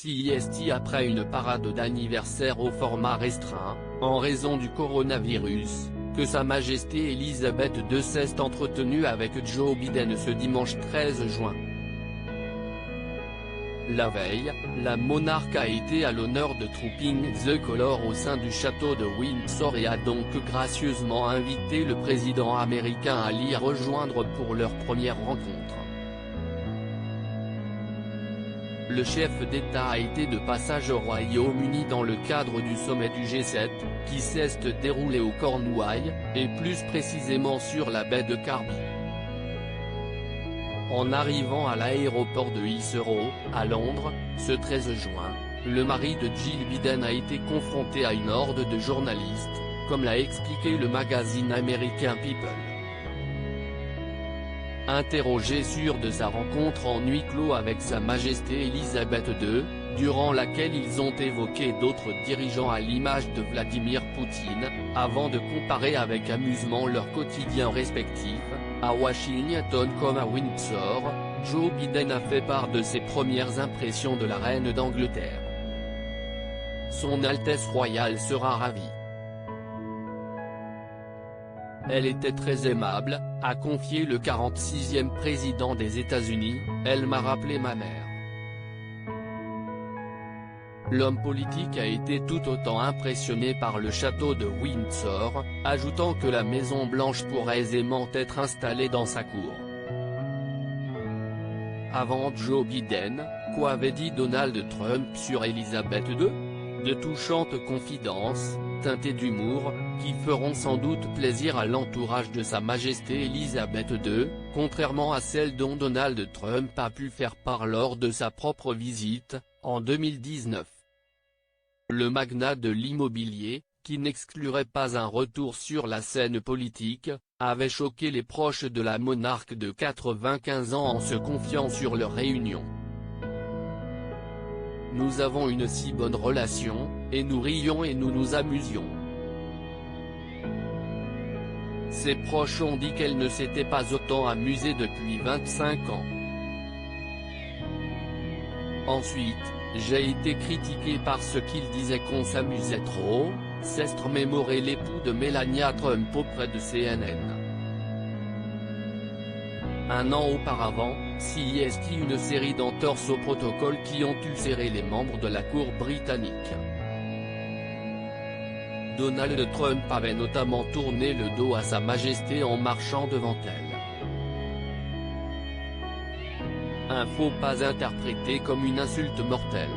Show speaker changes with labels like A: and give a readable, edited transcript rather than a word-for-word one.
A: CIST après une parade d'anniversaire au format restreint, en raison du coronavirus, que Sa Majesté Elisabeth II s'est entretenue avec Joe Biden ce dimanche 13 juin. La veille, la monarque a été à l'honneur de Trooping the Colour au sein du château de Windsor et a donc gracieusement invité le président américain à l'y rejoindre pour leur première rencontre. Le chef d'État a été de passage au Royaume-Uni dans le cadre du sommet du G7, qui s'est déroulé au Cornouailles, et plus précisément sur la baie de Carby. En arrivant à l'aéroport de Heathrow, à Londres, ce 13 juin, le mari de Jill Biden a été confronté à une horde de journalistes, comme l'a expliqué le magazine américain People. Interrogé sur de sa rencontre en huis clos avec Sa Majesté Elisabeth II, durant laquelle ils ont évoqué d'autres dirigeants à l'image de Vladimir Poutine, avant de comparer avec amusement leurs quotidiens respectifs, à Washington comme à Windsor, Joe Biden a fait part de ses premières impressions de la reine d'Angleterre. Son Altesse royale sera ravie. Elle était très aimable, a confié le 46e président des États-Unis, elle m'a rappelé ma mère. L'homme politique a été tout autant impressionné par le château de Windsor, ajoutant que la Maison-Blanche pourrait aisément être installée dans sa cour. Avant Joe Biden, qu'avait dit Donald Trump sur Elisabeth II ? De touchantes confidences, teintées d'humour, qui feront sans doute plaisir à l'entourage de Sa Majesté Elisabeth II, contrairement à celles dont Donald Trump a pu faire part lors de sa propre visite, en 2019. Le magnat de l'immobilier, qui n'exclurait pas un retour sur la scène politique, avait choqué les proches de la monarque de 95 ans en se confiant sur leur réunion. Nous avons une si bonne relation, et nous rions et nous nous amusions. Ses proches ont dit qu'elle ne s'était pas autant amusée depuis 25 ans. Ensuite, j'ai été critiqué parce qu'il disait qu'on s'amusait trop, s'est mémoré l'époux de Melania Trump auprès de CNN. Un an auparavant, CIST une série d'entorses au protocole qui ont ulcéré les membres de la cour britannique. Donald Trump avait notamment tourné le dos à Sa Majesté en marchant devant elle. Un faux pas interprété comme une insulte mortelle.